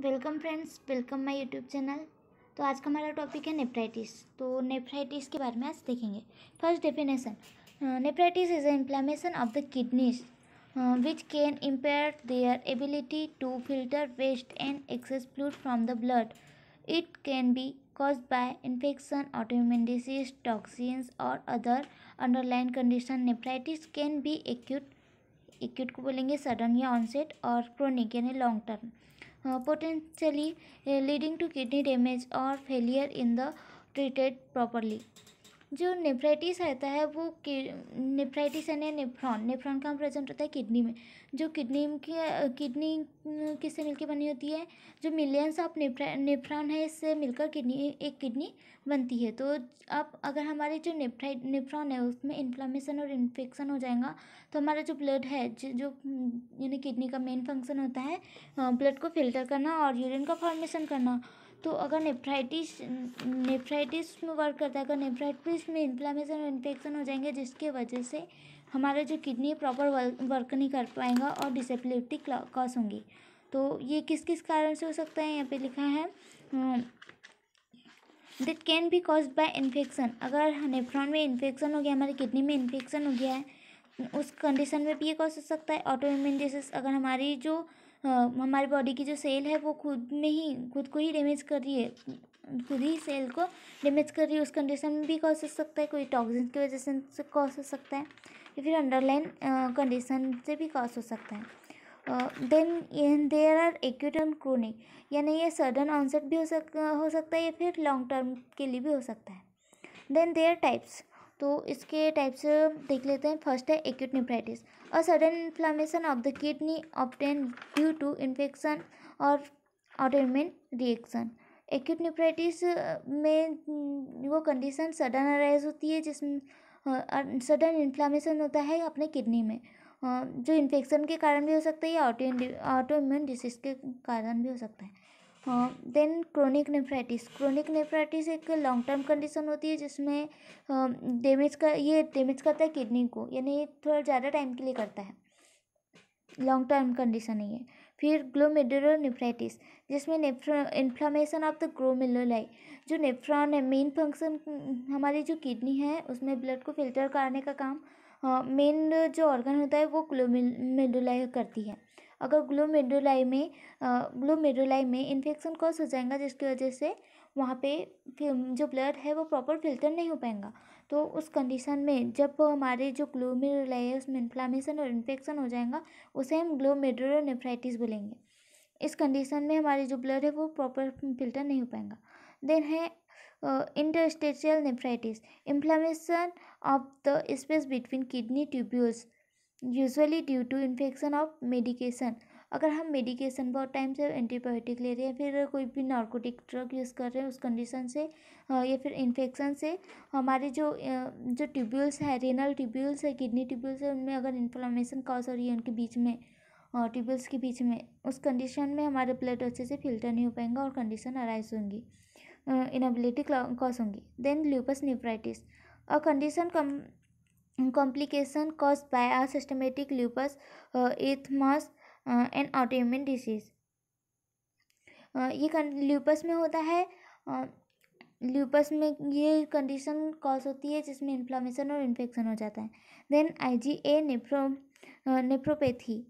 Welcome friends, welcome my YouTube channel. तो आज का हमारा टॉपिक है नेफ्राइटिस। तो नेफ्राइटिस के बारे में आज देखेंगे। First definition, nephritis is a inflammation of the kidneys which can impair their ability to filter waste and excess fluid from the blood. It can be caused by infection, autoimmune disease, toxins or other underlying condition. Nephritis can be acute को बोलेंगे sudden या onset, और chronic यानी long term, potentially leading to kidney damage और failure in the treated properly. जो nephritis रहता है वो नेफ्राइटिस यानी नेफ्रॉन कहाँ प्रेजेंट होता है? किडनी में। जो किडनी किससे मिलकर बनी होती है? जो मिलियंस ऑफ नेफ्रॉन है, इससे मिलकर एक किडनी बनती है। तो अब अगर हमारे जो नेफ्रॉन है उसमें इन्फ्लामेशन और इन्फेक्शन हो जाएगा, तो हमारा जो ब्लड है, जो यानी किडनी का मेन फंक्शन होता है ब्लड को फिल्टर करना और यूरिन का फॉर्मेशन करना। तो अगर नेफ्राइटिस में वर्क करता है, अगर नेफ्राइटिस में इन्फ्लामेशन और इन्फेक्शन हो जाएंगे, जिसके वजह से हमारा जो किडनी प्रॉपर वर्क नहीं कर पाएगा और डिसेबिलिटी कॉज होंगी। तो ये किस किस कारण से हो सकता है? यहाँ पे लिखा है that can be caused by infection. अगर नेफ्रॉन में इन्फेक्शन हो गया, हमारी किडनी में इन्फेक्शन हो गया है, उस कंडीशन में भी ये कॉज हो सकता है। ऑटोइम्यून डिसीज, अगर हमारी जो हमारी बॉडी की जो सेल है वो खुद को ही डैमेज कर रही है, खुद ही सेल को डैमेज कर रही है, उस कंडीशन में भी कॉज हो सकता है। कोई टॉक्सिन की वजह से कॉज हो सकता है, या फिर अंडरलाइन कंडीशन से भी कॉज हो सकता है। Then there are acute and chronic, यानी ये सडन ऑनसेट भी हो सकता है, या फिर लॉन्ग टर्म के लिए भी हो सकता है। देन देयर टाइप्स, तो इसके टाइप्स देख लेते हैं। फर्स्ट है acute nephritis, a sudden inflammation of the kidney obtain due to infection और ऑटोइम्यून रिएक्शन। एक्यूट नेफ्राइटिस में वो कंडीशन सडन अराइज होती है, जिसमें सडन इन्फ्लामेशन होता है अपने किडनी में, जो इन्फेक्शन के कारण भी हो सकता है या ऑटोइम्यून डिसीज के कारण भी हो सकता है। देन क्रोनिक नेफ्राइटिस एक लॉन्ग टर्म कंडीशन होती है, जिसमें डैमेज करता है किडनी को, यानी ये थोड़ा ज़्यादा टाइम के लिए करता है, लॉन्ग टर्म कंडीशन नहीं है। फिर ग्लोमेरुलर नेफ्राइटिस, जिसमें इन्फ्लामेशन ऑफ द ग्लोमेरुलाई, जो नेफ्रॉन है, मेन फंक्शन हमारी जो किडनी है उसमें ब्लड को फिल्टर करने का काम मेन जो ऑर्गन होता है वो ग्लोमेरुलाई करती है। अगर ग्लोमेरुलाई में इन्फेक्शन कॉज हो जाएगा, जिसकी वजह से वहाँ पे जो ब्लड है वो प्रॉपर फिल्टर नहीं हो पाएगा, तो उस कंडीशन में जब हमारे जो ग्लोमेरुलाई है उसमें इन्फ्लामेशन और इन्फेक्शन हो जाएगा, उसे हम ग्लोमेरुलर नेफ्राइटिस बोलेंगे। इस कंडीशन में हमारी जो ब्लड है वो प्रॉपर फिल्टर नहीं हो पाएगा। देन है interstitial nephritis, inflammation of the space between kidney tubules, usually due to infection of medication. अगर हम मेडिकेशन बहुत टाइम से एंटीबायोटिक ले रहे हैं, फिर कोई भी नार्कोटिक ड्रग यूज़ कर रहे हैं, उस कंडीशन से या फिर इन्फेक्शन से हमारे जो ट्यूब्यूल्स है, रेनल ट्यूब्यूल्स है, किडनी ट्यूब्यूल्स है, उनमें अगर इन्फ्लामेशन कॉज हो रही है उनके बीच में, ट्यूब्यूल्स के बीच में, उस कंडीशन में हमारे ब्लड अच्छे से फिल्टर नहीं हो पाएगा और कंडीशन अराइज होंगी, इनएबिलिटी कॉज होंगी। Then lupus nephritis, a condition complication caused by a systematic lupus erythemas and autoimmune disease। ये ल्यूपस में होता है। ल्यूपस में ये कंडीशन कॉज होती है जिसमें इन्फ्लामेशन और इन्फेक्शन हो जाता है। Then IgA nephropathy,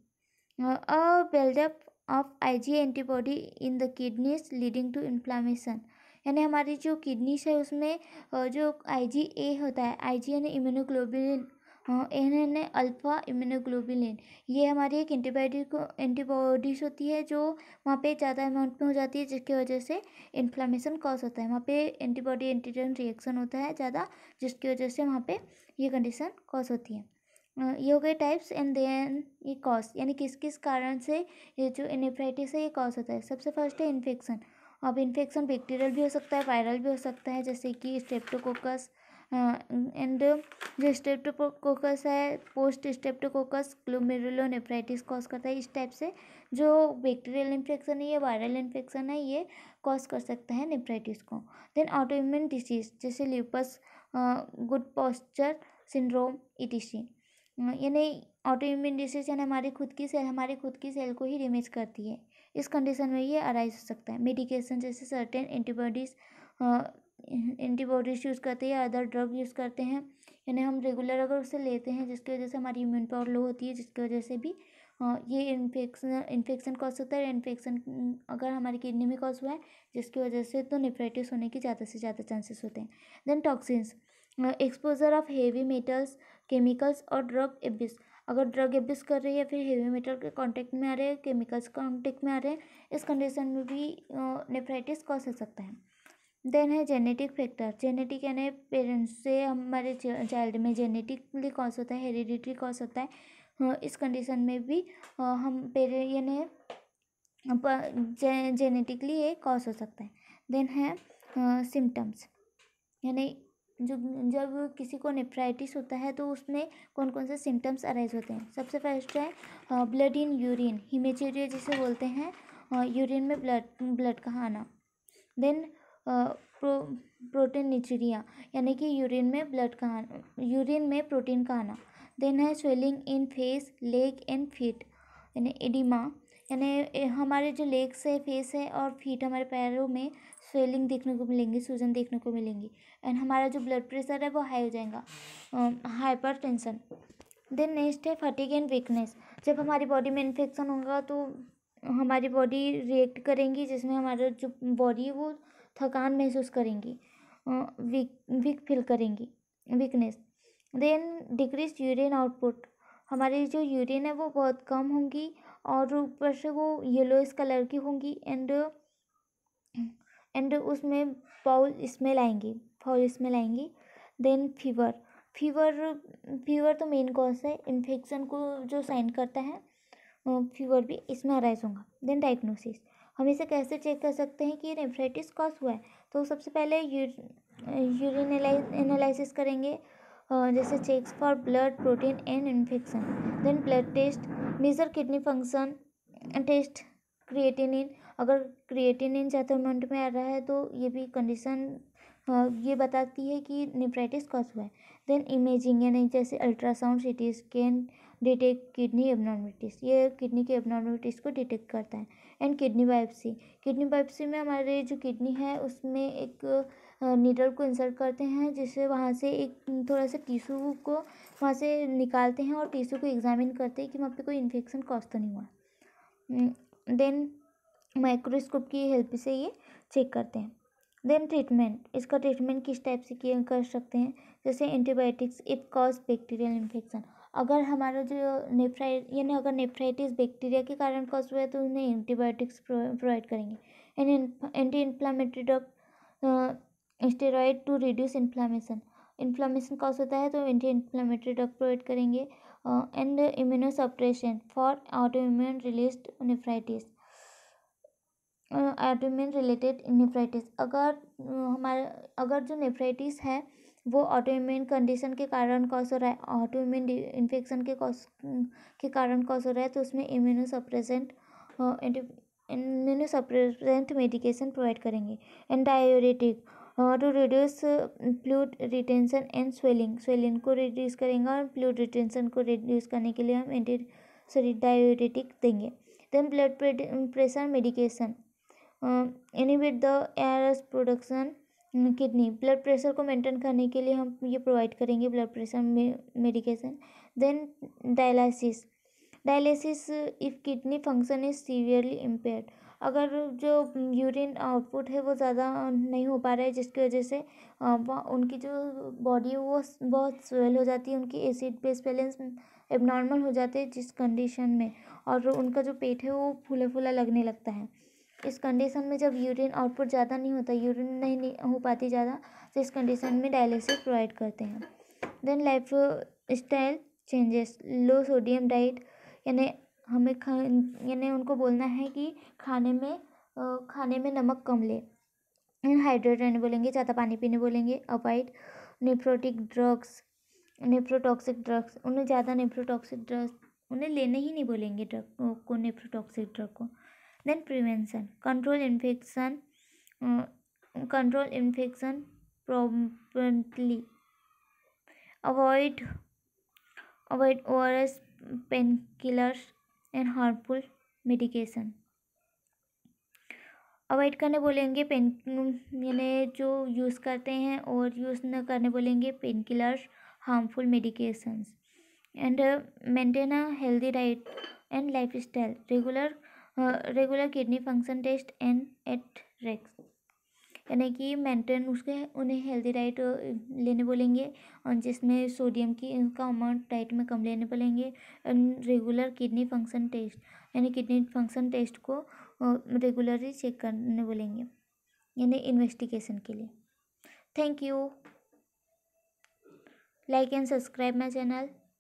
a buildup of IgA antibody in the kidneys leading to inflammation, यानी हमारी जो किडनीज है उसमें जो IgA होता है, IG यानी इम्यूनोग्लोबुलिन, एन यानी अल्फा इम्यूनोग्लोबुलिन, ये हमारी एक एंटीबॉडीज होती है जो वहाँ पे ज़्यादा अमाउंट में हो जाती है, जिसकी वजह से इन्फ्लामेशन कॉज होता है। वहाँ पे एंटीबॉडी एंटीजन रिएक्शन होता है ज़्यादा, जिसकी वजह से वहाँ पे ये कंडीशन कॉज होती है। ये हो गए टाइप्स। एंड देन ये कॉज, यानी किस किस कारण से ये जो नेफ्राइटिस है ये कॉज होता है। सबसे फर्स्ट है इन्फेक्शन। अब इन्फेक्शन बैक्टीरियल भी हो सकता है, वायरल भी हो सकता है, जैसे कि स्ट्रेप्टोकोकस एंड जो स्ट्रेप्टोकोकस है, पोस्ट स्ट्रेप्टोकोकस ग्लोमेरुलोनेफ्राइटिस कॉज करता है। इस टाइप से जो बैक्टीरियल इन्फेक्शन है या वायरल इन्फेक्शन है ये कॉज कर सकता है नेफ्राइटिस को। देन ऑटोइम्यून डिसीज, जैसे lupus, good posture syndrome, ETC। यानी ऑटो इम्यून डिसीज यानी हमारी खुद की सेल को ही डैमेज करती है। इस कंडीशन में ये अराइज हो सकता है। मेडिकेशन जैसे सर्टेन एंटीबॉडीज यूज़ करते हैं या अदर ड्रग यूज़ करते हैं, यानी हम रेगुलर अगर उसे लेते हैं जिसकी वजह से हमारी इम्यून पावर लो होती है, जिसकी वजह से भी ये इन्फेक्शन कॉज सकता है। इन्फेक्शन अगर हमारी किडनी में कॉज हुआ है जिसकी वजह से, तो नेफ्राइटिस होने के ज़्यादा से ज़्यादा चांसेस होते हैं। Then toxins, exposure of heavy metals, chemicals और ड्रग एब्यूज। अगर ड्रग एब्यूज कर रही है, फिर हेवी मेटल के कांटेक्ट में आ रहे हैं, केमिकल्स कांटेक्ट में आ रहे हैं, इस कंडीशन में भी नेफ्राइटिस कॉज हो सकता है। देन है जेनेटिक फैक्टर। जेनेटिक यानी पेरेंट्स से हमारे चाइल्ड में जेनेटिकली कॉज होता है, हेरिडिटरी कॉज होता है। इस कंडीशन में भी हम यानी जेनेटिकली ये कॉज हो सकता है। देन है सिम्टम्स, यानी जो जब किसी को नेफ्राइटिस होता है तो उसमें कौन कौन से सिम्टम्स अराइज होते हैं। सबसे फर्स्ट है ब्लड इन यूरिन, हिमेचुरिया जिसे बोलते हैं, यूरिन में ब्लड का आना। देन प्रोटीनिचुरिया, यानी कि यूरिन में प्रोटीन का आना। देन है swelling in face, leg and feet, यानी एडिमा, यानी हमारे जो लेग्स है, फेस है और फीट, हमारे पैरों में स्वेलिंग देखने को मिलेंगी, सूजन देखने को मिलेंगी। एंड हमारा जो ब्लड प्रेशर है वो हाई हो जाएगा, हाइपर टेंशन। देन नेक्स्ट है फटीग एंड वीकनेस। जब हमारी बॉडी में इन्फेक्शन होगा तो हमारी बॉडी रिएक्ट करेंगी, जिसमें हमारा जो बॉडी है वो थकान महसूस करेंगी, वीक फील करेंगी, weakness. Then decrease urine output, हमारी जो यूरिन है वो बहुत कम होंगी और ऊपर से वो येलोइश कलर की होंगी। एंड उसमें फाउल स्मेल आएंगी। देन फीवर तो मेन कॉज है इन्फेक्शन को जो साइन करता है, फीवर भी इसमें अराइज होगा। देन डायग्नोसिस, हम इसे कैसे चेक कर सकते हैं कि ये नेफ्राइटिस कॉज हुआ है। तो सबसे पहले यूरिन एनालिसिस करेंगे, जैसे checks for blood protein and infection. Then blood test, major kidney function test, creatinine, अगर क्रिएटिनिन ज़्यादा अमाउंट में आ रहा है तो ये भी कंडीशन ये बताती है कि नेफ्राइटिस कॉज हुआ है। देन इमेजिंग, यानी जैसे ultrasound, CT scan detect kidney abnormalities, ये किडनी के एबनॉर्मलिटीज़ को डिटेक्ट करता है। एंड किडनी बायोप्सी में हमारे जो किडनी है उसमें एक नीडल को इंसर्ट करते हैं, जिससे वहाँ से एक थोड़ा सा टिश्यू को वहाँ से निकालते हैं और टिश्यू को एग्जामिन करते हैं कि वहाँ पे कोई इन्फेक्शन कॉज तो नहीं हुआ। देन माइक्रोस्कोप की हेल्प से ये चेक करते हैं। देन ट्रीटमेंट, इसका ट्रीटमेंट किस टाइप से किया कर सकते हैं, जैसे antibiotics if cause bacterial infection. अगर हमारा जो अगर नेफ्राइटिस बैक्टीरिया के कारण कॉज हुआ है तो उन्हें एंटीबायोटिक्स प्रोवाइड करेंगे। Anti inflammatory drug, steroid to reduce inflammation cause होता है तो एंटी इन्फ्लामेटरी ड्रग प्रोवाइड करेंगे। And immunosuppression for autoimmune related nephritis, autoimmune related nephritis, अगर जो नेफ्राइटिस है वो ऑटोइम्यून कंडीशन के कारण कॉज हो रहा है, ऑटोइम्यून इन्फेक्शन के कारण कॉज हो रहा है, तो उसमें इम्यूनोसप्रेसेंट मेडिकेशन प्रोवाइड करेंगे। And diuretic to reduce fluid retention and swelling को रिड्यूस करेंगे और फ्लूइड रिटेंशन को रिड्यूस करने के लिए हम डायूरेटिक देंगे। Then blood pressure medication inhibit the ARS production kidney, blood pressure को मेंटेन करने के लिए हम ये प्रोवाइड करेंगे blood pressure medication. Then dialysis if kidney function is severely impaired, अगर जो यूरिन आउटपुट है वो ज़्यादा नहीं हो पा रहा है जिसकी वजह से उनकी जो बॉडी है वो बहुत स्वेल हो जाती है, उनकी एसिड बेस बैलेंस एबनॉर्मल हो जाते हैं जिस कंडीशन में, और उनका जो पेट है वो फूला फूला लगने लगता है। इस कंडीशन में जब यूरिन आउटपुट ज़्यादा नहीं होता, यूरिन नहीं हो पाती ज़्यादा, तो इस कंडीशन में डायलिसिस प्रोवाइड करते हैं। देन लाइफ स्टाइल चेंजेस, लो सोडियम डाइट, यानी यानी उनको बोलना है कि खाने में नमक कम ले। हाइड्रेट रहने बोलेंगे, ज़्यादा पानी पीने बोलेंगे। अवॉइड नेफ्रोटॉक्सिक ड्रग्स, उन्हें ज़्यादा नेफ्रोटॉक्सिक ड्रग्स उन्हें लेने ही नहीं बोलेंगे ड्रग को, नेफ्रोटॉक्सिक ड्रग को। Then prevention, control infection promptly, avoid avoid ORS, pain killers and harmful medication. Avoid करने बोलेंगे पेन यानी जो यूज़ करते हैं, और यूज़ न करने बोलेंगे pain killers, harmful medications. And maintain a healthy diet and life style, regular kidney function test and एट रेक्स, यानी कि मेंटेन उन्हें हेल्दी डाइट लेने बोलेंगे, और जिसमें सोडियम की का अमाउंट डाइट में कम लेने बोलेंगे। And regular kidney function test, यानी किडनी फंक्शन टेस्ट को रेगुलरली चेक करने बोलेंगे, यानी इन्वेस्टिगेशन के लिए। Thank you. Like and subscribe my channel.